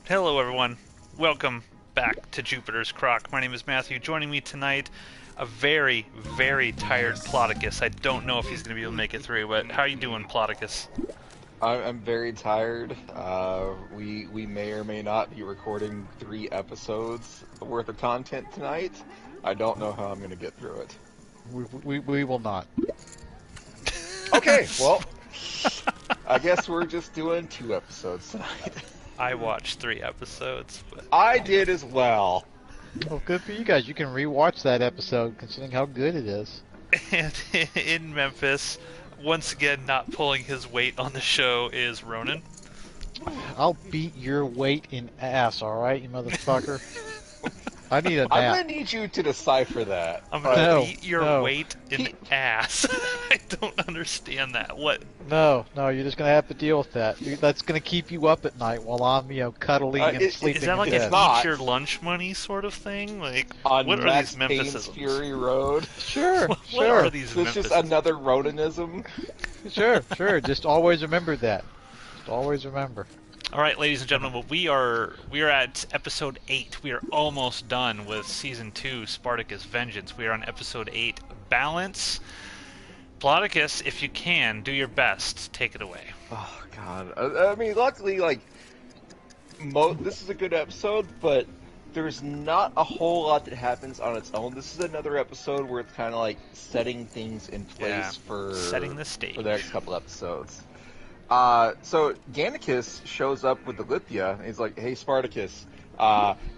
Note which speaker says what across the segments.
Speaker 1: Hello, everyone. Welcome back to Jupiter's Croc. My name is Matthew. Joining me tonight, a very, very tired Ploticus. I don't know if he's going to be able to make it through, but how are you doing, Ploticus?
Speaker 2: I'm very tired. We may or may not be recording 3 episodes worth of content tonight. I don't know how I'm going to get through it.
Speaker 3: We will not.
Speaker 2: Okay, well, I guess we're just doing 2 episodes tonight.
Speaker 1: I watched 3 episodes, but
Speaker 2: I did as well.
Speaker 3: Well, good for you guys. You can rewatch that episode, considering how good it is.
Speaker 1: and in Memphis, once again, not pulling his weight on the show is Ronan.
Speaker 3: I'll beat your weight in ass, all right, you motherfucker. I need a
Speaker 2: I'm
Speaker 3: nap.
Speaker 2: going to need you to decipher that.
Speaker 1: I'm going to
Speaker 3: No,
Speaker 1: beat your
Speaker 3: no.
Speaker 1: weight in ass. I don't understand that. What?
Speaker 3: No, you're just gonna have to deal with that. That's gonna keep you up at night while I'm, cuddling and sleeping.
Speaker 1: Is that like
Speaker 3: in
Speaker 1: an
Speaker 3: bed.
Speaker 2: not.
Speaker 1: eat your lunch money sort of thing? Like,
Speaker 2: On
Speaker 1: what are
Speaker 2: Max
Speaker 1: these
Speaker 2: Payne's
Speaker 1: Memphisisms?
Speaker 2: Fury Road.
Speaker 3: Sure,
Speaker 1: What
Speaker 3: sure,
Speaker 1: are these
Speaker 2: This is just
Speaker 1: Memphisisms?
Speaker 2: another Rodanism.
Speaker 3: sure. Just always remember that. Just always remember.
Speaker 1: All right, ladies and gentlemen, well, we are at episode 8. We are almost done with season 2, Spartacus Vengeance. We are on episode 8, Balance. Ploticus, if you can, do your best. Take it away.
Speaker 2: Oh, God. I mean, luckily, this is a good episode, but there's not a whole lot that happens on its own. This is another episode where it's kind of like setting things in place
Speaker 1: Yeah,
Speaker 2: for
Speaker 1: setting the stage.
Speaker 2: for the next couple episodes. So Gannicus shows up with the Lithia, and he's like, "Hey, Spartacus,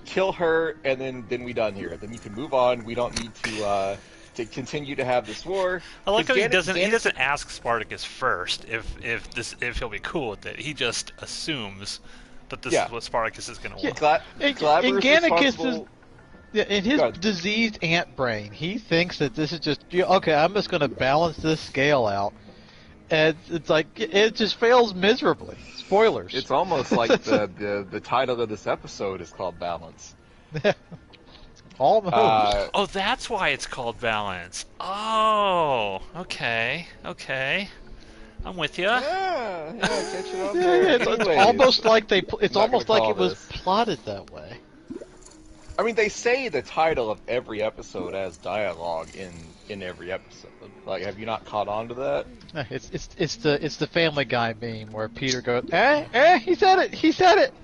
Speaker 2: kill her, and then we done here. Then you can move on. We don't need to continue to have this war."
Speaker 1: I like how
Speaker 2: 'Cause
Speaker 1: he doesn't
Speaker 2: Gannicus-
Speaker 1: ask Spartacus first if he'll be cool with it. He just assumes that this
Speaker 2: Yeah.
Speaker 1: is what Spartacus is going to want.
Speaker 3: In
Speaker 2: Glaber's
Speaker 3: Gannicus'
Speaker 2: responsible-
Speaker 3: in his
Speaker 2: Go ahead.
Speaker 3: diseased ant brain, he thinks that this is just okay. I'm just going to balance this scale out, and it's like it just fails miserably. Spoilers.
Speaker 2: It's almost like the title of this episode is called Balance.
Speaker 3: Almost.
Speaker 1: Oh, that's why it's called Balance. Oh, okay. I'm with you.
Speaker 2: Yeah, catch it on
Speaker 3: Yeah,
Speaker 2: there.
Speaker 3: it's
Speaker 2: Anyways,
Speaker 3: almost like it's
Speaker 2: not
Speaker 3: almost
Speaker 2: gonna
Speaker 3: like it
Speaker 2: call
Speaker 3: was
Speaker 2: this.
Speaker 3: plotted that way.
Speaker 2: I mean, they say the title of every episode as dialogue in every episode. Like, have you not caught on to that?
Speaker 3: It's the Family Guy meme where Peter goes, he said it.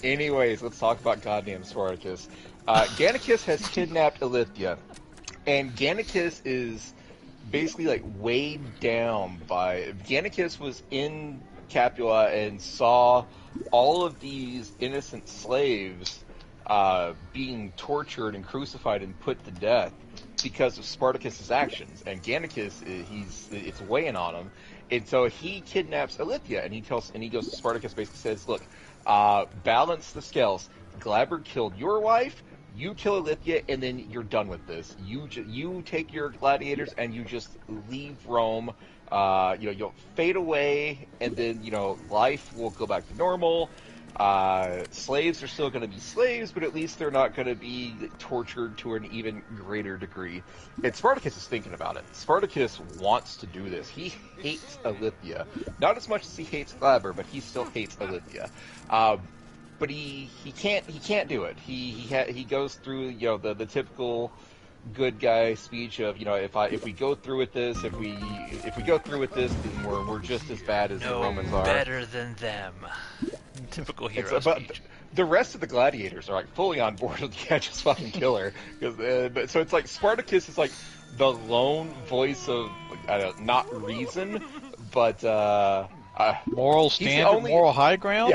Speaker 2: Anyways, let's talk about goddamn Spartacus. Gannicus has kidnapped Ilithia, and Gannicus is basically like weighed down by. Gannicus was in Capua and saw all of these innocent slaves being tortured and crucified and put to death because of Spartacus's actions. And Gannicus, it's weighing on him, and so he kidnaps Ilithia, and he goes to Spartacus, basically says, "Look, balance the scales. Glaber killed your wife. You kill Ilithia, and then you're done with this. You take your gladiators and you just leave Rome. You'll fade away, and then life will go back to normal. Slaves are still going to be slaves, but at least they're not going to be tortured to an even greater degree." And Spartacus is thinking about it. Spartacus wants to do this. He hates Ilithia, not as much as he hates Glaber, but he still hates Ilithia. But he can't do it. He goes through the typical good guy speech of if we go through with this, if we go through with this, then we're just as bad as the Romans are.
Speaker 1: Better than them. Typical hero
Speaker 2: But
Speaker 1: speech.
Speaker 2: the rest of the gladiators are like fully on board with just fucking kill her. So it's like Spartacus is like the lone voice of not reason, but
Speaker 3: Moral
Speaker 2: he's the
Speaker 3: standard,
Speaker 2: only-
Speaker 3: moral high ground.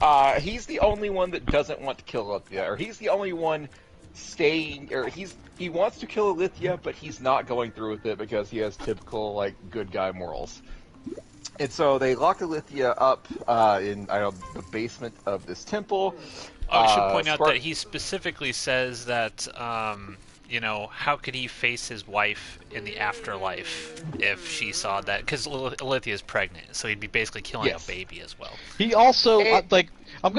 Speaker 2: yeah. He's the only one that doesn't want to kill Ilithia, or he's the only one staying, or he wants to kill Ilithia, but he's not going through with it because he has typical like good guy morals. And so they lock Ilithia up in the basement of this temple.
Speaker 1: Oh, I should point out that he specifically says that, how could he face his wife in the afterlife if she saw that? Because Ilithia is pregnant, so he'd be basically killing
Speaker 2: Yes.
Speaker 1: a baby as well.
Speaker 3: He also
Speaker 2: And-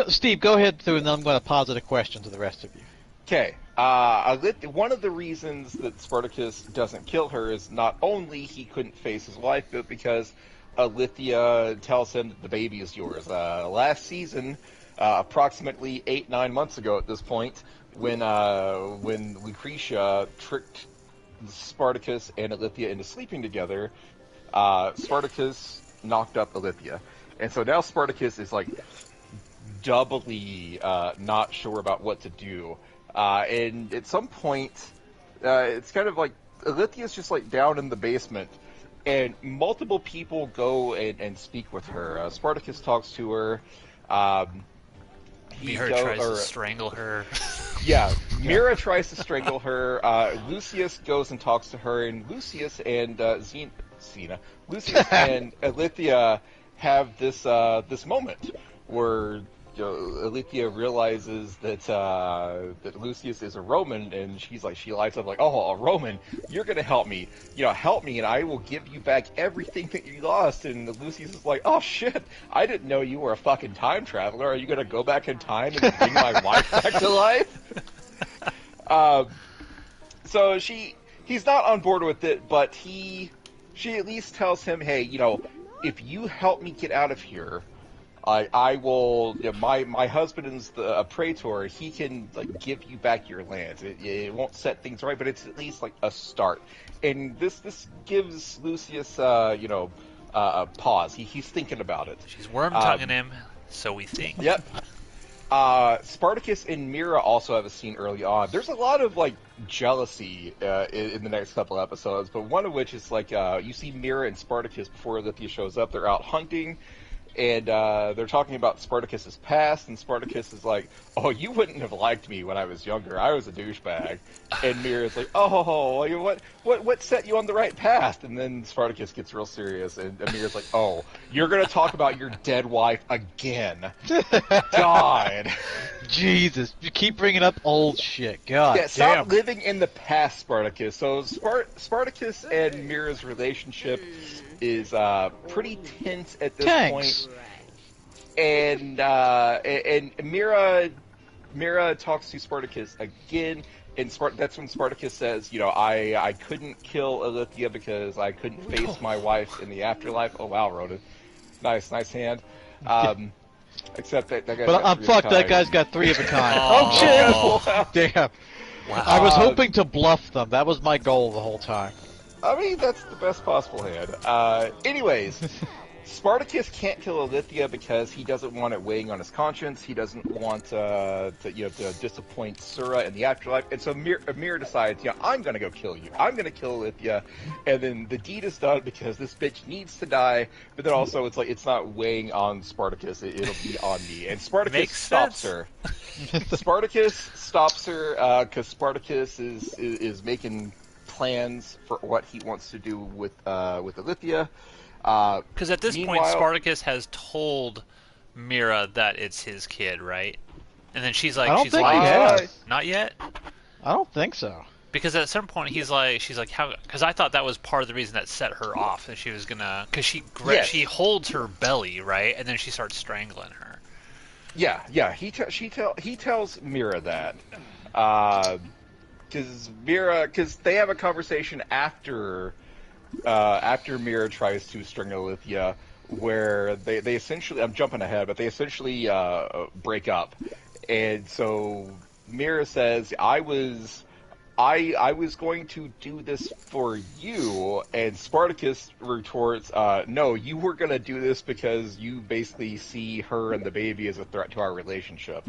Speaker 3: Steve, go ahead through, and then I'm going to posit a question to the rest of you.
Speaker 2: Okay. One of the reasons that Spartacus doesn't kill her is not only he couldn't face his wife, but because Ilithia tells him that the baby is yours. Last season, approximately 8-9 months ago at this point, when Lucretia tricked Spartacus and Ilithia into sleeping together. Spartacus knocked up Ilithia, and so now Spartacus is like doubly not sure about what to do. And at some point, it's kind of like Ilithia's just like down in the basement, and multiple people go and speak with her. Spartacus talks to her.
Speaker 1: Mira tries to strangle her.
Speaker 2: Yeah, Mira tries to strangle her. Lucius goes and talks to her, and Lucius and Lucius and Ilithia have this moment where Ilithia realizes that Lucius is a Roman, and she lights up like, "Oh, a Roman! You're gonna help me! Help me, and I will give you back everything that you lost." And Lucius is like, "Oh shit! I didn't know you were a fucking time traveler. Are you gonna go back in time and bring my wife back to life?" So he's not on board with it, but she at least tells him, "Hey, if you help me get out of here, I will. My husband is a praetor. He can give you back your lands. It won't set things right, but it's at least like a start." And this gives Lucius, a pause. He's thinking about it.
Speaker 1: She's worm-tonguing him, so we think.
Speaker 2: Yep. Spartacus and Mira also have a scene early on. There's a lot of jealousy in the next couple episodes, but one of which is you see Mira and Spartacus before Ilithia shows up. They're out hunting. And they're talking about Spartacus's past, and Spartacus is like, "Oh, you wouldn't have liked me when I was younger. I was a douchebag." And Mira's like, "Oh, what set you on the right path?" And then Spartacus gets real serious, and Mira's like, "Oh, you're gonna talk about your dead wife again? God,
Speaker 3: Jesus, you keep bringing up old shit. God,
Speaker 2: yeah, stop
Speaker 3: damn.
Speaker 2: living in the past, Spartacus." So Spartacus and Mira's relationship is pretty tense at this point. And Mira talks to Spartacus again, and that's when Spartacus says, I couldn't kill Ilithia because I couldn't face my wife in the afterlife. Oh wow, Ronan, nice hand. Except that guy's
Speaker 3: But I'm fucked. That guy's got 3 of a kind. Oh shit! Damn.
Speaker 1: Wow.
Speaker 3: I was hoping to bluff them. That was my goal the whole time.
Speaker 2: I mean, that's the best possible hand. Anyways, Spartacus can't kill Ilithia because he doesn't want it weighing on his conscience. He doesn't want to disappoint Sura in the afterlife. And so Mira decides, I'm going to go kill you. I'm going to kill Ilithia. And then the deed is done because this bitch needs to die. But then also it's not weighing on Spartacus. It'll be on me. And Spartacus stops her. Spartacus stops her because Spartacus is making plans for what he wants to do with Ilithia.
Speaker 1: Because at this point, Spartacus has told Mira that it's his kid, right? And then she's like,
Speaker 3: I don't think he has.
Speaker 1: Not yet?
Speaker 3: I don't think so.
Speaker 1: Because at some point she's like, how? Because I thought that was part of the reason that set her off, and she was gonna, because she holds her belly, right, and then she starts strangling her.
Speaker 2: Yeah. He tells Mira that. Because they have a conversation after Mira tries to strangle Ilithia, where they essentially, I'm jumping ahead, but they essentially break up, and so Mira says, I was going to do this for you, and Spartacus retorts, no, you were going to do this because you basically see her and the baby as a threat to our relationship.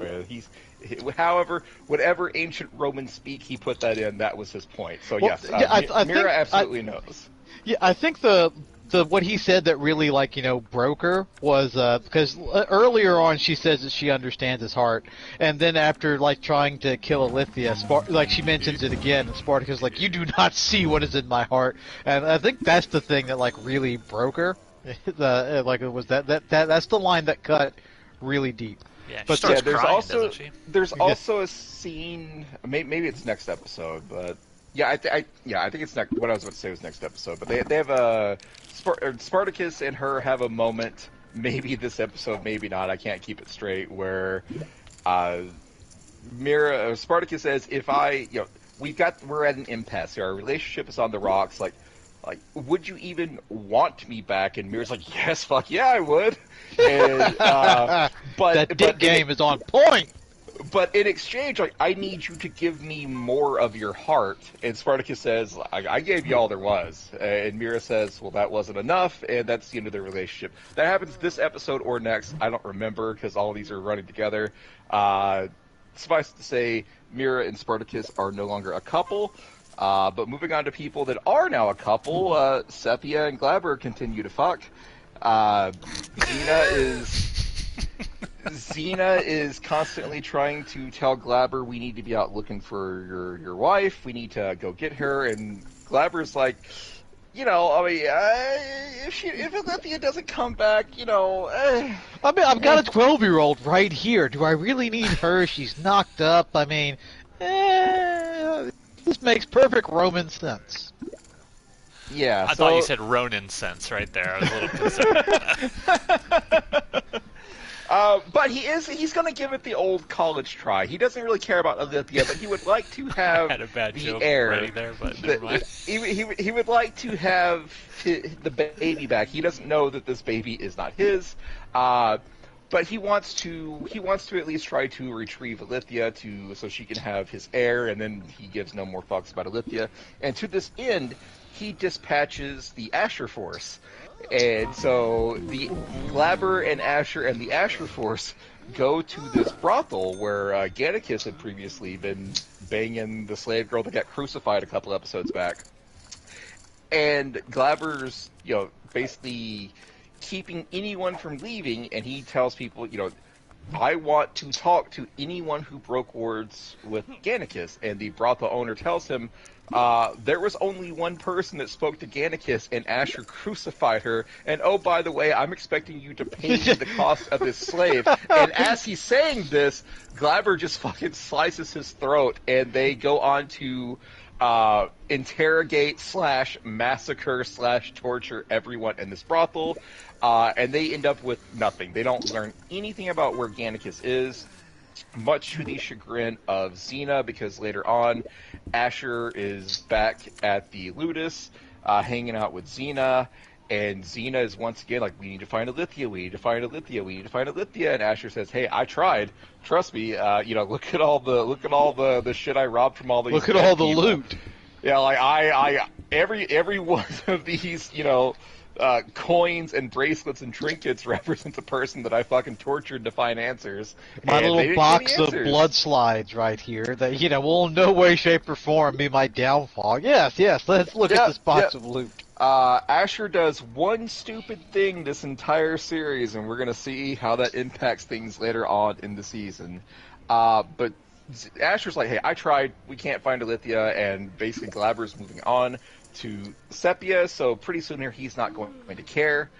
Speaker 2: However, whatever ancient Roman speak he put that in, that was his point. So yes, Mira absolutely knows.
Speaker 3: Yeah, I think the what he said that really broke her was because earlier on she says that she understands his heart, and then after trying to kill Ilithia, she mentions it again, and Spartacus is like, you do not see what is in my heart, and I think that's the thing that really broke her. It was that's the line that cut really deep.
Speaker 1: Yeah,
Speaker 2: but
Speaker 1: there's
Speaker 2: crying, there's also a scene. Maybe it's next episode, but yeah, I think it's next. What I was about to say was next episode, but they have a Spartacus and her have a moment. Maybe this episode, maybe not. I can't keep it straight. Where Spartacus says, "If we're at an impasse here. Our relationship is on the rocks. like, would you even want me back? And Mira's like, yes, fuck yeah, I would. And, but
Speaker 3: That dick game is on point.
Speaker 2: But in exchange, like, I need you to give me more of your heart. And Spartacus says, I gave you all there was. And Mira says, well, that wasn't enough, and that's the end of their relationship. That happens this episode or next. I don't remember, because all of these are running together. Suffice to say, Mira and Spartacus are no longer a couple. But moving on to people that are now a couple, Sepia and Glaber continue to fuck. Xena is constantly trying to tell Glaber, we need to be out looking for your wife, we need to go get her, and Glaber's like, you know, I mean, if Alethea doesn't come back, you know...
Speaker 3: I mean, I've got a 12-year-old right here. Do I really need her? She's knocked up. I mean, this makes perfect Roman sense.
Speaker 2: Yeah,
Speaker 1: I thought you said Ronin sense right there. I was a little concerned.
Speaker 2: But he's going to give it the old college try. He doesn't really care about Alethea, but he would like to have
Speaker 1: I had a bad
Speaker 2: the
Speaker 1: joke
Speaker 2: heir.
Speaker 1: ready there, but never mind.
Speaker 2: He would like to have the baby back. He doesn't know that this baby is not his, but he wants to at least try to retrieve Alethea so she can have his heir, and then he gives no more fucks about Alethea. And to this end, he dispatches the Asher Force. And so the Glaber and Asher and the Asher Force go to this brothel where Gannicus had previously been banging the slave girl that got crucified a couple episodes back. And Glaber's, you know, basically keeping anyone from leaving, and he tells people, you know, I want to talk to anyone who broke words with Gannicus. And the brothel owner tells him, there was only one person that spoke to Gannicus, and Asher crucified her. And oh, by the way, I'm expecting you to pay me the cost of this slave. And as he's saying this, Glaber just fucking slices his throat, and they go on to interrogate / massacre / torture everyone in this brothel. And they end up with nothing. They don't learn anything about where Gannicus is, much to the chagrin of Xena, because later on, Asher is back at the Ludus, hanging out with Xena, and Xena is once again like, we need to find Alethea, we need to find Alethea, we need to find Alethea, and Asher says, hey, I tried, trust me, you know, look at all the shit I robbed from all these
Speaker 3: Look at all the
Speaker 2: people.
Speaker 3: loot.
Speaker 2: Yeah, like every one of these, you know, coins and bracelets and trinkets represents a person that I fucking tortured to find answers.
Speaker 3: My
Speaker 2: and
Speaker 3: little box of blood slides right here that, you know, will in no way, shape, or form be my downfall. Yes, let's look at this box of loot.
Speaker 2: Asher does one stupid thing this entire series, and we're going to see how that impacts things later on in the season. But Asher's like, hey, I tried, we can't find Alethea, and basically Glaber's moving on to Sepia, so pretty soon here he's not going to care.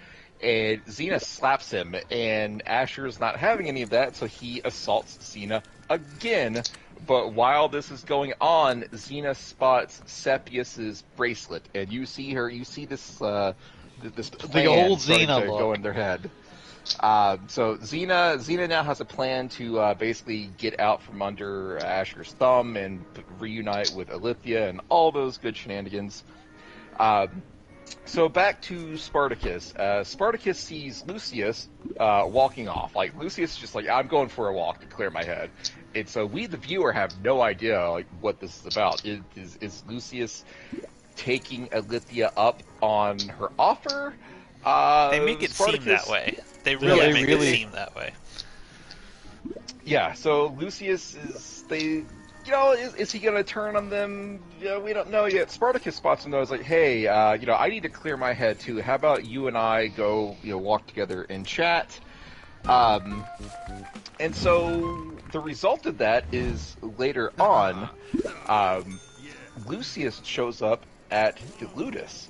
Speaker 2: And Xena slaps him, and Asher's not having any of that, so he assaults Xena again. But while this is going on, Xena spots Sepius's bracelet, and you see this plan
Speaker 3: the old
Speaker 2: starting
Speaker 3: Xena
Speaker 2: to
Speaker 3: look
Speaker 2: go in their head. So Xena now has a plan to basically get out from under Asher's thumb and reunite with Alethea and all those good shenanigans. So back to Spartacus. Spartacus sees Lucius walking off. Like, Lucius is just like, I'm going for a walk to clear my head. And so we, the viewer, have no idea like what this is about. Is Lucius taking Alethea up on her offer?
Speaker 1: They make it
Speaker 2: Spartacus
Speaker 1: seem that way. They really make it seem that way.
Speaker 2: Yeah, so Lucius is he going to turn on them? We don't know yet. Spartacus spots him though. Is like, hey, I need to clear my head too. How about you and I go, walk together and chat? And so the result of that is later on, Lucius shows up at the Ludus,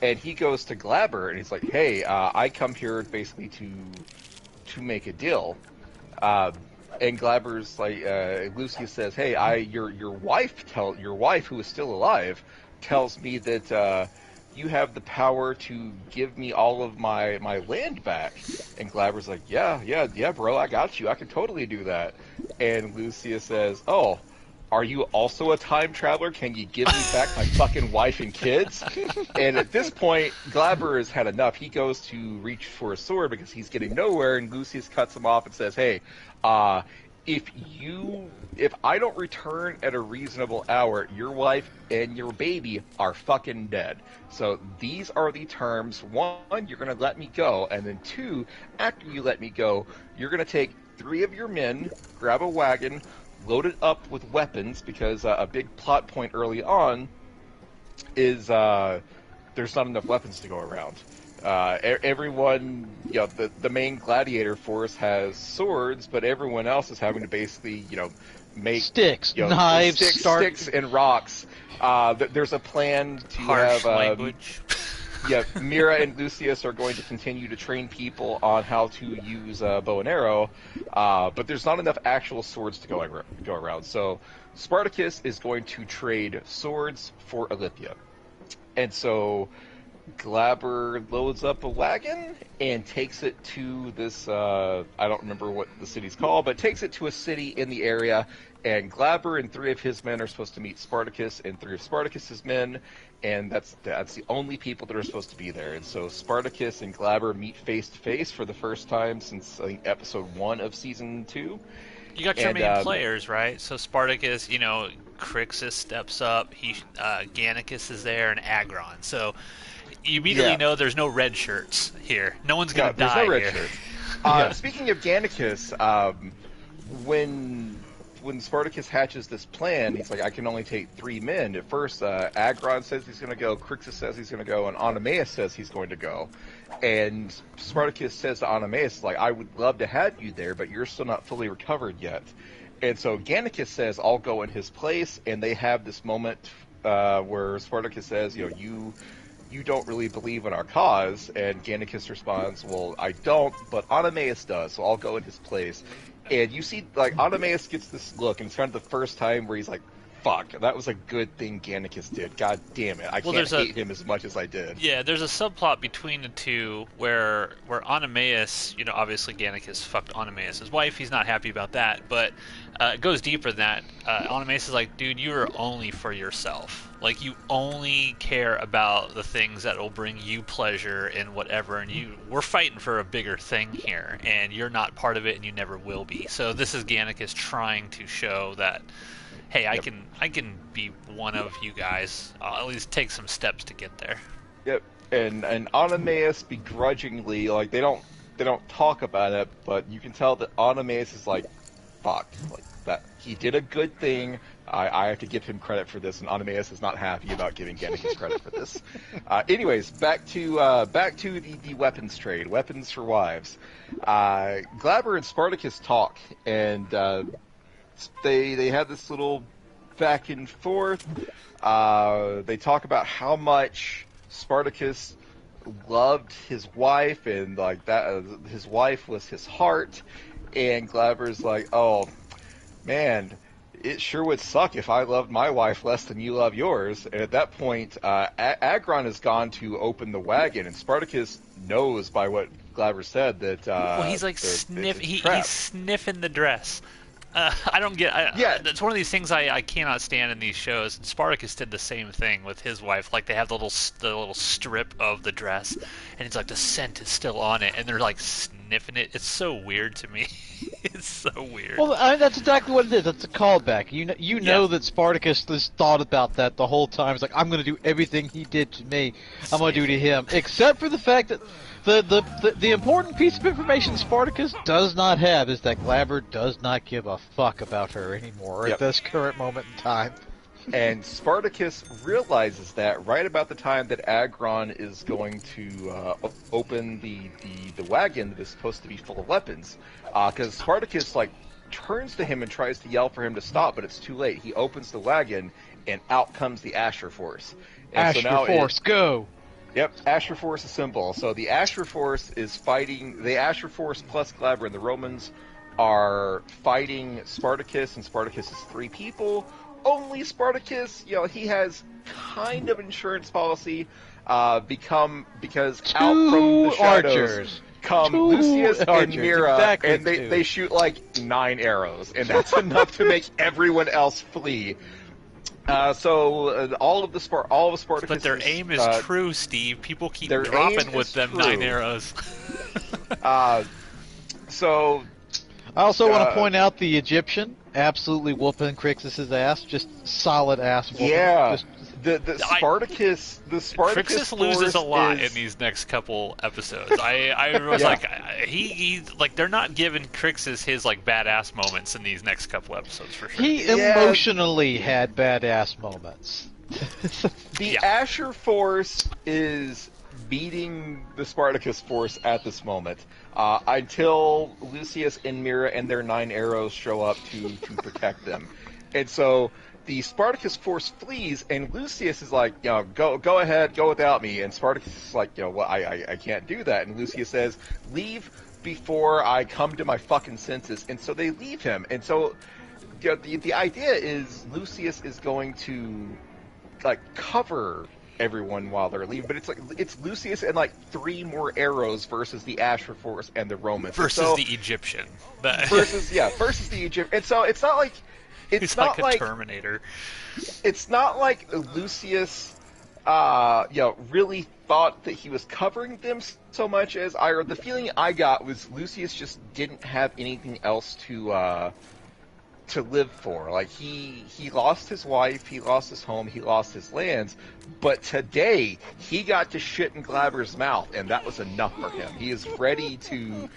Speaker 2: and he goes to Glaber and he's like, hey, I come here basically to make a deal. And Glaber's like, Lucius says, hey, your wife who is still alive tells me that you have the power to give me all of my land back. And Glaber's like, yeah, bro, I got you. I can totally do that. And Lucius says, oh, are you also a time traveler? Can you give me back my fucking wife and kids? And at this point, Glaber has had enough. He goes to reach for a sword because he's getting nowhere, and Lucius cuts him off and says, hey, if I don't return at a reasonable hour, your wife and your baby are fucking dead. So these are the terms. 1, you're going to let me go, and then 2, after you let me go, you're going to take 3 of your men, grab a wagon, load it up with weapons, because a big plot point early on is there's not enough weapons to go around. Everyone, the main gladiator force has swords, but everyone else is having to basically, make
Speaker 3: sticks, knives,
Speaker 2: sticks and rocks. There's a plan to
Speaker 1: Harsh
Speaker 2: have
Speaker 1: language.
Speaker 2: Mira and Lucius are going to continue to train people on how to use bow and arrow, but there's not enough actual swords to go around. So Spartacus is going to trade swords for Olympia, and so Glaber loads up a wagon and takes it to this, I don't remember what the city's called, but takes it to a city in the area, and Glaber and 3 of his men are supposed to meet Spartacus and 3 of Spartacus's men, and that's the only people that are supposed to be there. And so Spartacus and Glaber meet face to face for the first time since, I think, episode 1 of season 2.
Speaker 1: You got your main players, right? So Spartacus, Crixus steps up, Gannicus is there, and Agron. So you immediately know there's no red shirts here. No one's going to die
Speaker 2: there's no red
Speaker 1: here.
Speaker 2: Shirts. Speaking of Gannicus, when Spartacus hatches this plan, he's like, I can only take 3 men. At first, Agron says he's going to go, Crixus says he's going to go, and Oenomaus says he's going to go. And Spartacus says to Oenomaus, like, I would love to have you there, but you're still not fully recovered yet. And so Gannicus says, I'll go in his place, and they have this moment where Spartacus says, you don't really believe in our cause, and Gannicus responds, well, I don't, but Oenomaus does, so I'll go in his place. And you see, like, Oenomaus gets this look, and it's kind of the first time where he's like, fuck, that was a good thing Gannicus did. God damn it. I can't hate him as much as I did.
Speaker 1: Yeah, there's a subplot between the two where Oenomaus, obviously Gannicus fucked Oenomaus' wife. He's not happy about that, but it goes deeper than that. Oenomaus is like, dude, you are only for yourself. Like, you only care about the things that will bring you pleasure and whatever, and we're fighting for a bigger thing here, and you're not part of it, and you never will be. So this is Gannicus trying to show that, hey, I can be one of you guys. I'll at least take some steps to get there.
Speaker 2: Yep, and Oenomaus begrudgingly, like, they don't talk about it, but you can tell that Oenomaus is like, fuck, like, that he did a good thing. I have to give him credit for this, and Oenomaus is not happy about giving Gannicus credit for this. Anyways, back to the weapons trade, weapons for wives. Glaber and Spartacus talk, and they had this little back and forth. They talk about how much Spartacus loved his wife, and like that, his wife was his heart. And Glaber's like, oh man, it sure would suck if I loved my wife less than you love yours. And at that point, Agron has gone to open the wagon, and Spartacus knows by what Glaber said that.
Speaker 1: Well, he's like he's sniffing the dress. I don't get. It's one of these things I cannot stand in these shows. And Spartacus did the same thing with his wife. Like, they have the little strip of the dress, and it's like the scent is still on it, and they're like sniffing it. It's so weird to me. It's so weird.
Speaker 3: Well, that's exactly what it is. It's a callback. You know that Spartacus has thought about that the whole time. It's like, I'm going to do everything he did to me, I'm going to do to him, except for the fact that the important piece of information Spartacus does not have is that Glaber does not give a fuck about her anymore at this current moment in time.
Speaker 2: And Spartacus realizes that right about the time that Agron is going to open the wagon that is supposed to be full of weapons. Because Spartacus, like, turns to him and tries to yell for him to stop, but it's too late. He opens the wagon, and out comes the Asher Force. And
Speaker 3: Asher Force, go!
Speaker 2: Yep, Asher Force assemble. So the Asher Force is fighting... The Asher Force plus Glaber and the Romans are fighting Spartacus, and Spartacus is 3 people. Only Spartacus, he has kind of insurance policy because out from the shadows,
Speaker 3: archers.
Speaker 2: come
Speaker 3: 2
Speaker 2: Lucius and
Speaker 3: archers,
Speaker 2: Mira,
Speaker 3: exactly
Speaker 2: and
Speaker 3: 2.
Speaker 2: they shoot like 9 arrows, and that's enough to make everyone else flee. So all of Spartacus.
Speaker 1: But their aim is true, Steve. People keep
Speaker 2: their
Speaker 1: dropping
Speaker 2: aim
Speaker 1: with
Speaker 2: is
Speaker 1: them
Speaker 2: true.
Speaker 1: 9 arrows.
Speaker 2: So
Speaker 3: I also want to point out the Egyptian absolutely whooping Crixus' ass, just solid ass whooping.
Speaker 2: yeah,
Speaker 3: Just,
Speaker 2: the Spartacus
Speaker 1: Crixus loses a lot
Speaker 2: is,
Speaker 1: in these next couple episodes. I was
Speaker 2: Yeah.
Speaker 1: like, he like they're not giving Crixus his like badass moments in these next couple episodes for sure.
Speaker 3: he
Speaker 2: Yeah.
Speaker 3: emotionally had badass moments.
Speaker 2: The
Speaker 1: Yeah.
Speaker 2: Asher force is beating the Spartacus force at this moment until Lucius and Mira and their 9 arrows show up to protect them. And so the Spartacus force flees, and Lucius is like, go ahead, go without me. And Spartacus is like, well, I can't do that. And Lucius says, leave before I come to my fucking senses. And so they leave him. And so the idea is Lucius is going to like cover everyone while they're leaving, but it's Lucius and like 3 more arrows versus the Asher force and the Romans
Speaker 1: Versus the Egyptian.
Speaker 2: versus the Egypt. And so it's not like
Speaker 1: He's
Speaker 2: not
Speaker 1: like a Terminator.
Speaker 2: it's not like Lucius really thought that he was covering them so much as the feeling I got was Lucius just didn't have anything else to live for. Like he lost his wife, he lost his home, he lost his lands, but today he got to shit in Glaber's mouth, and that was enough for him. He's ready to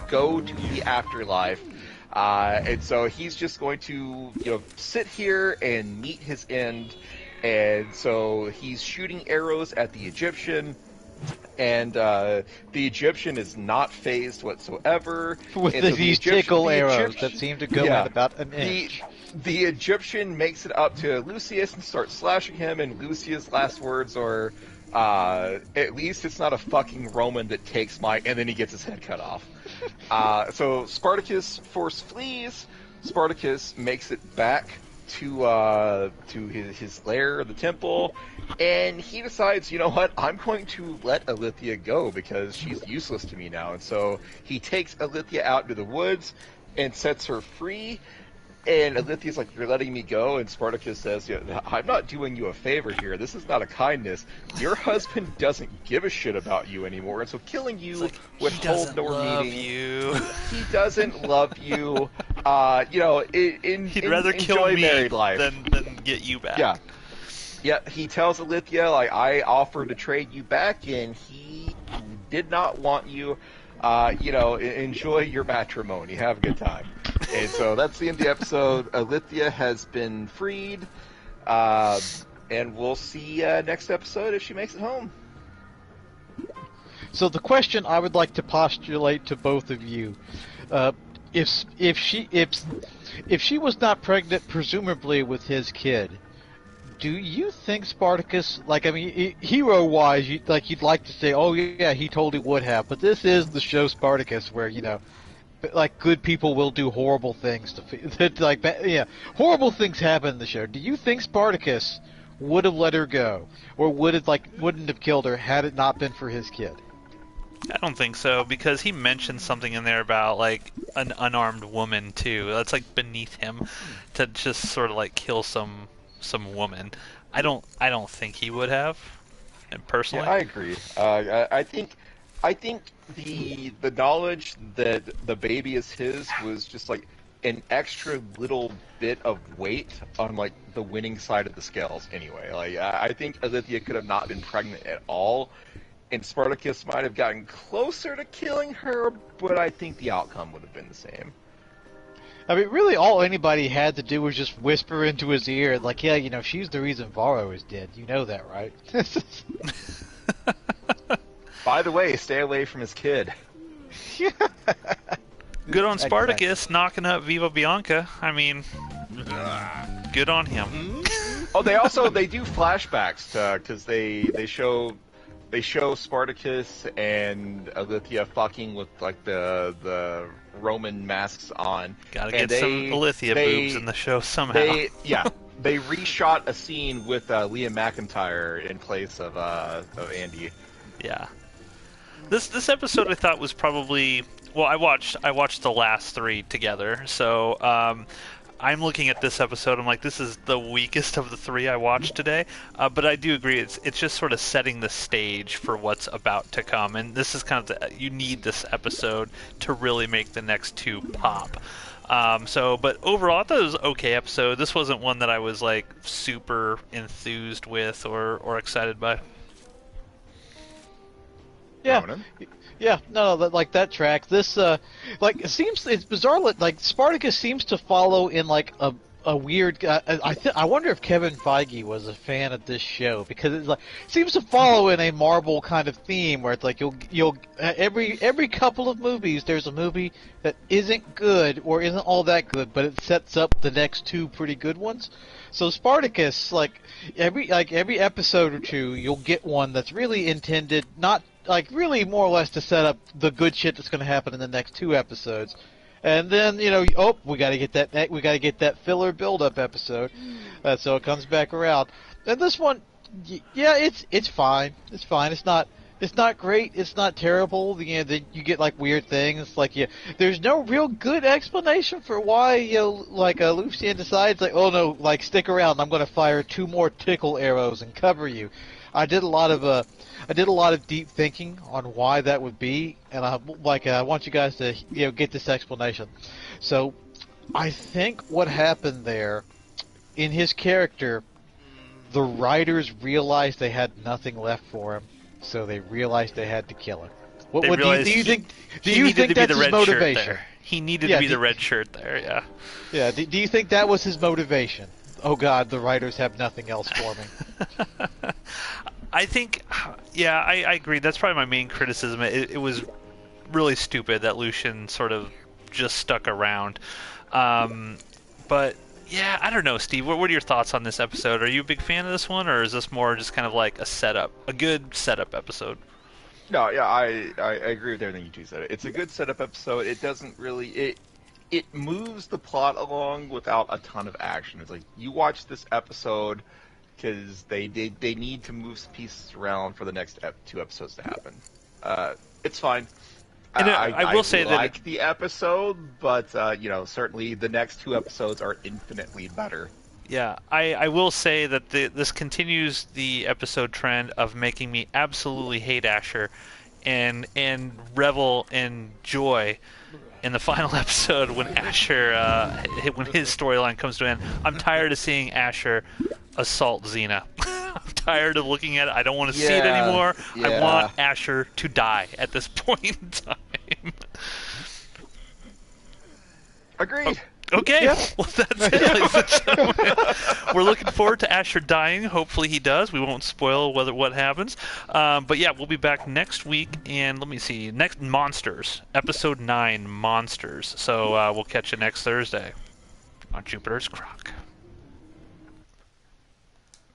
Speaker 2: go to the afterlife, and so he's just going to sit here and meet his end. And so he's shooting arrows at the Egyptian. And the Egyptian is not phased whatsoever.
Speaker 3: With
Speaker 2: And so
Speaker 3: these tickle arrows that seem to go in about an inch.
Speaker 2: The Egyptian makes it up to Lucius and starts slashing him, and Lucius' last words are, at least it's not a fucking Roman that takes my... And then he gets his head cut off. So Spartacus force flees. Spartacus makes it back to his lair, the temple, and he decides, you know what, I'm going to let Alithia go because she's useless to me now. And so he takes Alithia out into the woods and sets her free. And Alithia's like, you're letting me go? And Spartacus says, I'm not doing you a favor here. This is not a kindness. Your husband doesn't give a shit about you anymore, and so killing you would hold no meaning. He doesn't love you.
Speaker 1: He'd rather kill me
Speaker 2: married life
Speaker 1: than get you back.
Speaker 2: Yeah. Yeah, he tells Alithia, like, I offered to trade you back, and he did not want you. Enjoy your matrimony. Have a good time. And so that's the end of the episode. Alithia has been freed, and we'll see next episode if she makes it home.
Speaker 3: So the question I would like to postulate to both of you, if she was not pregnant, presumably with his kid, do you think Spartacus, hero-wise, you'd like to say, oh yeah, he totally would have, but this is the show Spartacus where, good people will do horrible things horrible things happen in the show. Do you think Spartacus would have let her go, or wouldn't have killed her had it not been for his kid?
Speaker 1: I don't think so, because he mentioned something in there about an unarmed woman too. That's beneath him to just sort of kill some woman. I don't think he would have. And personally,
Speaker 2: yeah, I agree. I think the knowledge that the baby is his was just an extra little bit of weight on the winning side of the scales. Anyway, I think Alithia could have not been pregnant at all, and Spartacus might have gotten closer to killing her, but I think the outcome would have been the same.
Speaker 3: I mean, really, all anybody had to do was just whisper into his ear, she's the reason Varro is dead. You know that, right?
Speaker 2: By the way, stay away from his kid.
Speaker 1: Good on Spartacus knocking up Viva Bianca. I mean, good on him.
Speaker 2: Oh, they do flashbacks because they show Spartacus and Alithia fucking with the Roman masks on.
Speaker 1: Gotta get some Alithia boobs in the show somehow.
Speaker 2: They reshot a scene with Liam McIntyre in place of Andy.
Speaker 1: Yeah. This episode I thought was probably well. I watched the last three together, so I'm looking at this episode. I'm like, this is the weakest of the three I watched today. But I do agree, it's just sort of setting the stage for what's about to come, and this is kind of you need this episode to really make the next two pop. But overall, I thought it was an okay episode. This wasn't one that I was like super enthused with or excited by.
Speaker 3: Yeah,
Speaker 2: Ronan?
Speaker 3: yeah, no, like that track. This, it's bizarre. Like Spartacus seems to follow in like a weird. I wonder if Kevin Feige was a fan of this show because it's like seems to follow in a Marvel kind of theme where it's like you'll every couple of movies there's a movie that isn't good or isn't all that good, but it sets up the next two pretty good ones. So Spartacus, like every episode or two, you'll get one that's really intended not. Like really more or less to set up the good shit that's going to happen in the next two episodes, and then we got to get that filler build-up episode, so it comes back around. And this one, yeah, it's fine. It's fine. It's not great. It's not terrible. Then you get like weird things. Like there's no real good explanation for why Lucian decides like, oh no, like stick around. I'm going to fire 2 more tickle arrows and cover you. I did a lot of deep thinking on why that would be, and I want you guys to get this explanation. So, I think what happened there, in his character, the writers realized they had nothing left for him, so they realized they had to kill him. Do you think that's his motivation?
Speaker 1: He needed to be the red shirt there. Yeah.
Speaker 3: Yeah. Do you think that was his motivation? Oh God, the writers have nothing else for me.
Speaker 1: I think, yeah, I agree. That's probably my main criticism. It was really stupid that Lucian sort of just stuck around. But, yeah, I don't know, Steve. What are your thoughts on this episode? Are you a big fan of this one, or is this more just kind of like a good setup episode?
Speaker 2: No, yeah, I agree with everything you two said. It's a good setup episode. It doesn't really... It moves the plot along without a ton of action. It's like, you watch this episode... because they need to move some pieces around for the next 2 episodes to happen. It's fine.
Speaker 1: And I will say that
Speaker 2: like the episode, but certainly the next 2 episodes are infinitely better.
Speaker 1: Yeah, I will say that this continues the episode trend of making me absolutely hate Asher, and revel in joy in the final episode when Asher when his storyline comes to an end. I'm tired of seeing Asher assault Xena. I'm tired of looking at it. I don't want to see it anymore.
Speaker 2: Yeah.
Speaker 1: I want Asher to die at this point in time.
Speaker 2: Agreed.
Speaker 1: Okay,
Speaker 3: Yep.
Speaker 1: well that's it, ladies and gentlemen. We're looking forward to Asher dying. Hopefully he does. We won't spoil what happens. But yeah, we'll be back next week, and let me see. Next, Monsters. Episode 9, Monsters. So we'll catch you next Thursday on Jupiter's Croc.